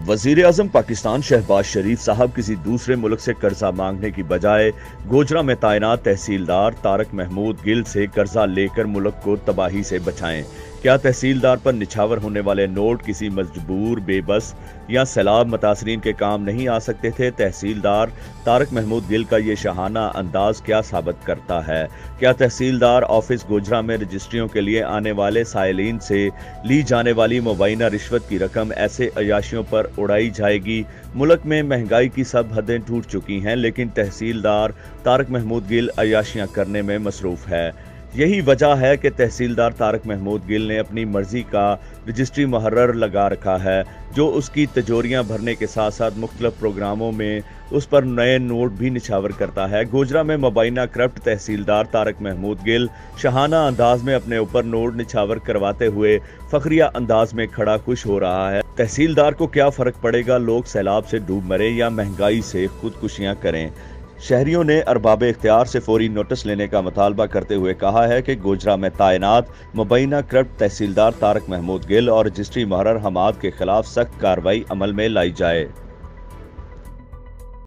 वजीर आजम पाकिस्तान शहबाज शरीफ साहब किसी दूसरे मुल्क से कर्जा मांगने की बजाय गोजरा में तैनात तहसीलदार तारक महमूद गिल से कर्जा लेकर मुल्क को तबाही से बचाएं। क्या तहसीलदार पर निछावर होने वाले नोट किसी मजबूर, बेबस या सैलाब मुतासरीन के काम नहीं आ सकते थे? तहसीलदार तारक महमूद गिल का ये शाहाना अंदाज क्या साबित करता है? क्या तहसीलदार ऑफिस गोजरा में रजिस्ट्रियों के लिए आने वाले साइलिन से ली जाने वाली मुबैना रिश्वत की रकम ऐसे अयाशियों पर उड़ाई जाएगी? मुल्क में महंगाई की सब हदें टूट चुकी हैं, लेकिन तहसीलदार तारक महमूद गिल अयाशियां करने में मसरूफ है। यही वजह है कि तहसीलदार तारक महमूद गिल ने अपनी मर्जी का रजिस्ट्री मुहर्रर लगा रखा है, जो उसकी तिजोरियां भरने के साथ साथ मुख्तलिफ प्रोग्रामों में उस पर नए नोट भी निछावर करता है। गोजरा में मुबैना करप्ट तहसीलदार तारक महमूद गिल शाहाना अंदाज में अपने ऊपर नोट निछावर करवाते हुए फखरिया अंदाज में खड़ा खुश हो रहा है। तहसीलदार को क्या फर्क पड़ेगा, लोग सैलाब से डूब मरे या महंगाई से खुदकुशियां करें? शहरियों ने अरबाब इख्तियार से फौरी नोटिस लेने का मुतालबा करते हुए कहा है कि गोजरा में तैनात मुबैना करप्ट तहसीलदार तारक महमूद गिल और रजिस्ट्री मुहर्रर हमाद के खिलाफ सख्त कार्रवाई अमल में लाई जाए।